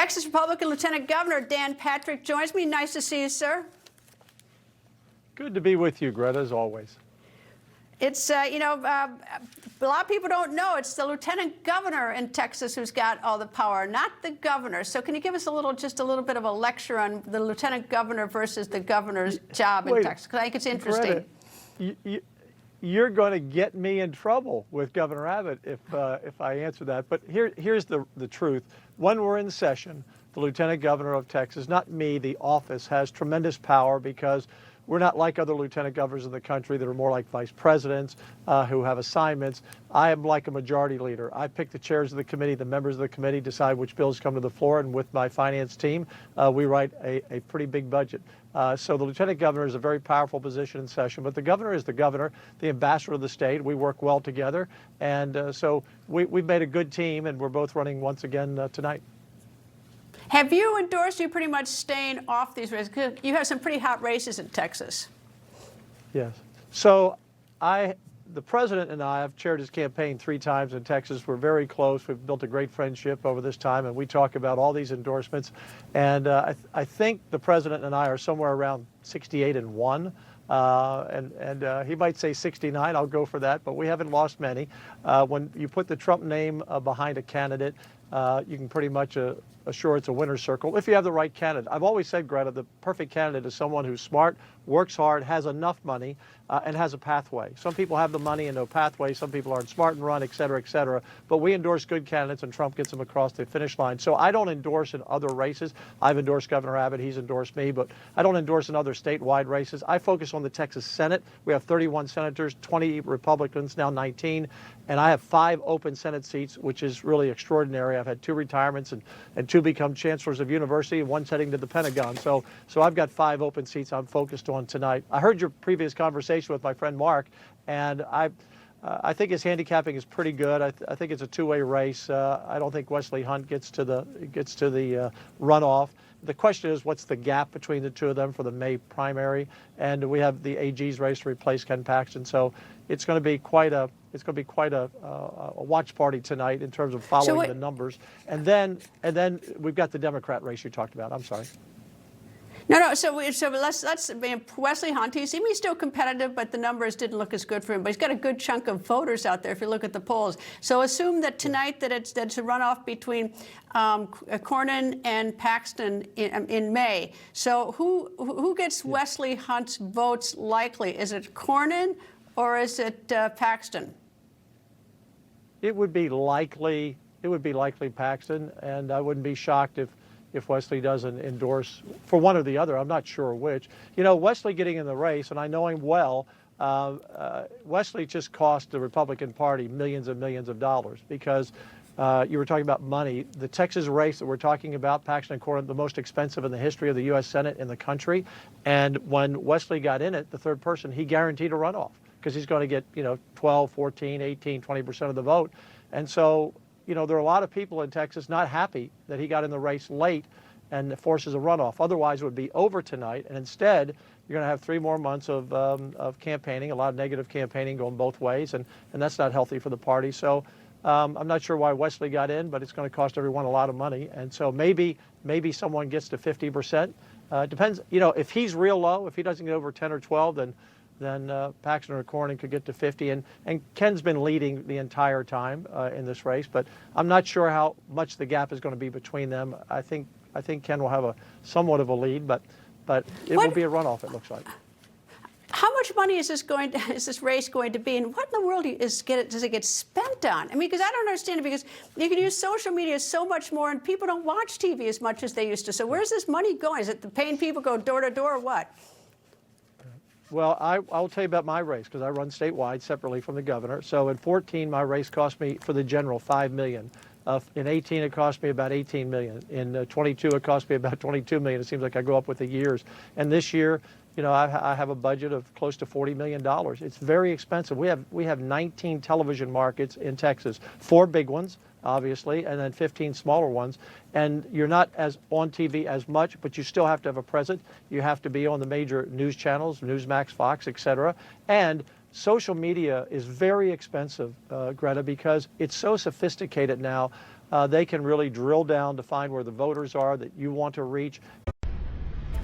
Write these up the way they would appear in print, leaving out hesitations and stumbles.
Texas Republican Lieutenant Governor Dan Patrick joins me. Nice to see you, sir. Good to be with you, Greta, as always. It's, a lot of people don't know it's the lieutenant governor in Texas who's got all the power, not the governor. So can you give us just a little bit of a lecture on the lieutenant governor versus the governor's job in Texas? Because I think it's interesting. Greta, you're going to get me in trouble with Governor Abbott if I answer that. But here's the truth. When we're in session, the lieutenant governor of Texas, not me, the office, has tremendous power because we're not like other lieutenant governors in the country that are more like vice presidents who have assignments. I am like a majority leader. I pick the chairs of the committee, the members of the committee decide which bills come to the floor, and with my finance team, we write a pretty big budget. So the lieutenant governor is a very powerful position in session, but the governor is the governor, the ambassador of the state. We work well together, and so we've made a good team, and we're both running once again tonight. Have you endorsed you pretty much staying off these races? Because you have some pretty hot races in Texas. Yes. So the president and I have chaired his campaign 3 times in Texas. We're very close. We've built a great friendship over this time, and we talk about all these endorsements. And I think the president and I are somewhere around 68-1. And he might say 69, I'll go for that, but we haven't lost many. When you put the Trump name behind a candidate, you can pretty much assure it's a winner's circle if you have the right candidate. I've always said, Greta, the perfect candidate is someone who's smart, works hard, has enough money, and has a pathway. Some people have the money and no pathway. Some people aren't smart and run, et cetera, et cetera. But we endorse good candidates, and Trump gets them across the finish line. So I don't endorse in other races. I've endorsed Governor Abbott. He's endorsed me. But I don't endorse in other statewide races. I focus on the Texas Senate. We have 31 senators, 20 Republicans, now 19. And I have 5 open Senate seats, which is really extraordinary. I've had 2 retirements and 2 become chancellors of university, and 1's heading to the Pentagon. So I've got 5 open seats I'm focused on tonight. I heard your previous conversation with my friend Mark, and I think his handicapping is pretty good. I think it's a 2-way race. I don't think Wesley Hunt gets to the runoff. The question is, what's the gap between the 2 of them for the May primary? And we have the AG's race to replace Ken Paxton. So it's going to be quite a watch party tonight in terms of following the numbers. And then we've got the Democrat race you talked about. I'm sorry. No. So let's Wesley Hunt. He's still competitive, but the numbers didn't look as good for him. But he's got a good chunk of voters out there if you look at the polls. So assume that tonight that it's a runoff between Cornyn and Paxton in May. So who gets Wesley Hunt's votes likely? Is it Cornyn or is it Paxton? It would be likely Paxton, and I wouldn't be shocked if Wesley doesn't endorse for one or the other. I'm not sure which. You know, Wesley getting in the race, and I know him well, Wesley just cost the Republican Party millions and millions of dollars because you were talking about money. The Texas race that we're talking about, Paxton and Cornyn, the most expensive in the history of the U.S. Senate in the country. And when Wesley got in it, the third person, he guaranteed a runoff because he's going to get, 12, 14, 18, 20% of the vote. And so, there are a lot of people in Texas not happy that he got in the race late and forces a runoff. Otherwise, it would be over tonight. And instead, you're going to have 3 more months of campaigning, a lot of negative campaigning going both ways. And that's not healthy for the party. So I'm not sure why Wesley got in, but it's going to cost everyone a lot of money. And so maybe someone gets to 50%. Depends, if he's real low, if he doesn't get over 10 or 12, then Paxton or Cornyn could get to 50. And Ken's been leading the entire time in this race, but I'm not sure how much the gap is going to be between them. I think Ken will have somewhat of a lead, but it will be a runoff, it looks like. How much money is this race going to be, and what in the world does it get spent on? I mean, because I don't understand it, because you can use social media so much more, and people don't watch TV as much as they used to. So where's this money going? Is it paying people go door to door or what? Well, I'll tell you about my race because I run statewide separately from the governor. So in 14, my race cost me, for the general, $5 million. In 18, it cost me about $18 million. In 22, it cost me about $22 million. It seems like I go up with the years. And this year, I have a budget of close to $40 million. It's very expensive. We have 19 television markets in Texas, 4 big ones, obviously, and then 15 smaller ones. And you're not as on TV as much, but you still have to have a presence. You have to be on the major news channels, Newsmax, Fox, et cetera. And social media is very expensive, Greta, because it's so sophisticated now. they can really drill down to find where the voters are that you want to reach.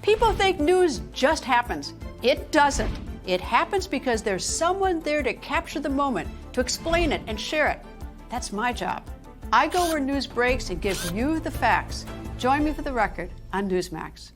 People think news just happens. It doesn't. It happens because there's someone there to capture the moment, to explain it and share it. That's my job. I go where news breaks and give you the facts. Join me for The Record on Newsmax.